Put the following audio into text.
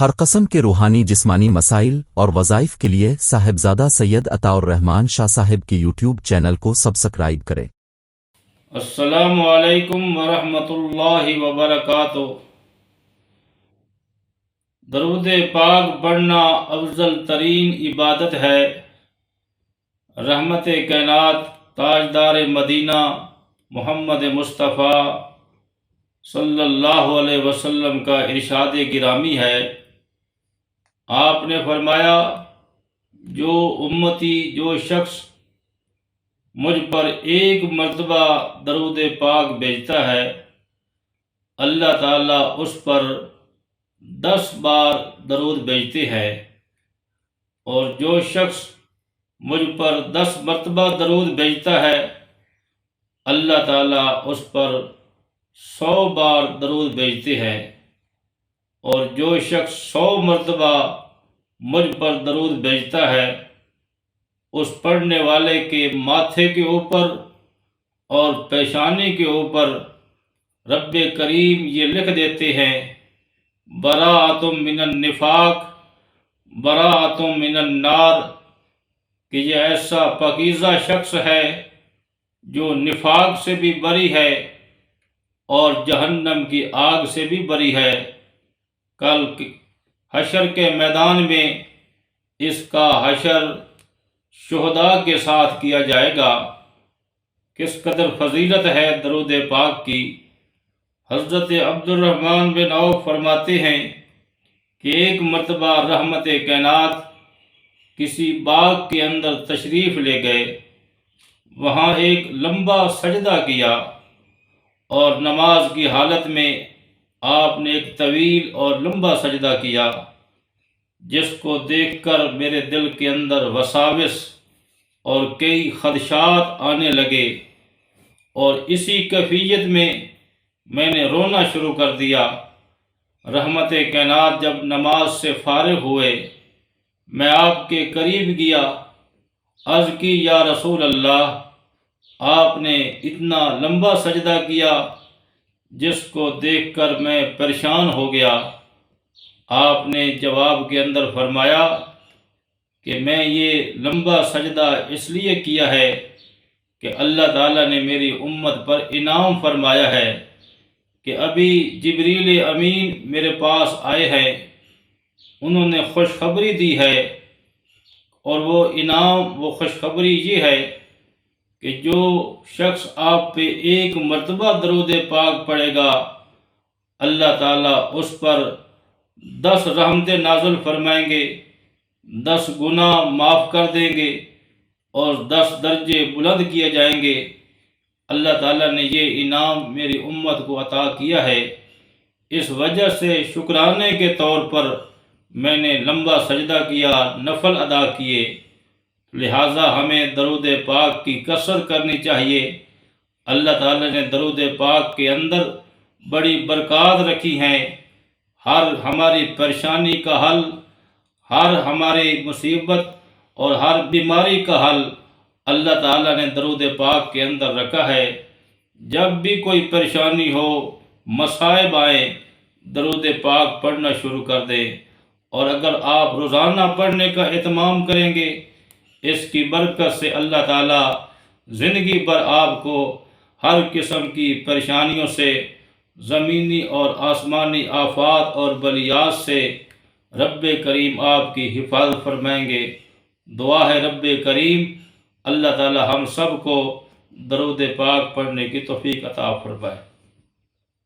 ہر قسم کے روحانی جسمانی مسائل اور وظائف کے لیے صاحبزادہ سید عطا الرحمن شاہ صاحب کی یوٹیوب چینل کو سبسکرائب کریں۔ السلام علیکم ورحمۃ اللہ وبرکاتہ۔ درود پاک پڑھنا افضل ترین عبادت ہے۔ رحمت کائنات تاجدار مدینہ محمد مصطفیٰ صلی اللہ علیہ وسلم کا ارشاد گرامی ہے۔ آپ نے فرمایا، جو شخص مجھ پر ایک مرتبہ درود پاک بھیجتا ہے، اللہ تعالیٰ اس پر 10 بار درود بھیجتے ہیں، اور جو شخص مجھ پر 10 مرتبہ درود بھیجتا ہے، اللہ تعالیٰ اس پر 100 بار درود بھیجتے ہیں، اور جو شخص 100 مرتبہ مجھ پر درود بھیجتا ہے، اس پڑھنے والے کے ماتھے کے اوپر اور پیشانی کے اوپر رب کریم یہ لکھ دیتے ہیں، براءۃ من النفاق براءۃ من النار، کہ یہ ایسا پاکیزہ شخص ہے جو نفاق سے بھی بری ہے اور جہنم کی آگ سے بھی بری ہے۔ کل حشر کے میدان میں اس کا حشر شہداء کے ساتھ کیا جائے گا۔ کس قدر فضیلت ہے درود پاک کی۔ حضرت عبد الرحمن بن عوف فرماتے ہیں کہ ایک مرتبہ رحمت کائنات کسی باغ کے اندر تشریف لے گئے، وہاں ایک لمبا سجدہ کیا، اور نماز کی حالت میں آپ نے ایک طویل اور لمبا سجدہ کیا، جس کو دیکھ کر میرے دل کے اندر وساوس اور کئی خدشات آنے لگے، اور اسی کیفیت میں نے رونا شروع کر دیا۔ رحمت کائنات جب نماز سے فارغ ہوئے، میں آپ کے قریب گیا، عرض کی، یا رسول اللہ، آپ نے اتنا لمبا سجدہ کیا جس کو دیکھ کر میں پریشان ہو گیا۔ آپ نے جواب کے اندر فرمایا کہ میں یہ لمبا سجدہ اس لیے کیا ہے کہ اللہ تعالیٰ نے میری امت پر انعام فرمایا ہے کہ ابھی جبریل امین میرے پاس آئے ہیں، انہوں نے خوشخبری دی ہے، اور وہ انعام، وہ خوشخبری یہ ہے کہ جو شخص آپ پہ ایک مرتبہ درود پاک پڑھے گا، اللہ تعالیٰ اس پر 10 رحمتیں نازل فرمائیں گے، 10 گناہ معاف کر دیں گے، اور 10 درجے بلند کیے جائیں گے۔ اللہ تعالیٰ نے یہ انعام میری امت کو عطا کیا ہے، اس وجہ سے شکرانے کے طور پر میں نے لمبا سجدہ کیا، نفل ادا کیے۔ لہٰذا ہمیں درود پاک کی کثرت کرنی چاہیے۔ اللہ تعالیٰ نے درود پاک کے اندر بڑی برکات رکھی ہیں۔ ہر ہماری پریشانی کا حل، ہر ہماری مصیبت اور ہر بیماری کا حل اللہ تعالیٰ نے درود پاک کے اندر رکھا ہے۔ جب بھی کوئی پریشانی ہو، مصائب آئیں، درود پاک پڑھنا شروع کر دیں، اور اگر آپ روزانہ پڑھنے کا اہتمام کریں گے، اس کی برکت سے اللہ تعالیٰ زندگی بھر آپ کو ہر قسم کی پریشانیوں سے، زمینی اور آسمانی آفات اور بلیات سے رب کریم آپ کی حفاظت فرمائیں گے۔ دعا ہے رب کریم اللہ تعالیٰ ہم سب کو درود پاک پڑھنے کی توفیق عطا فرمائے۔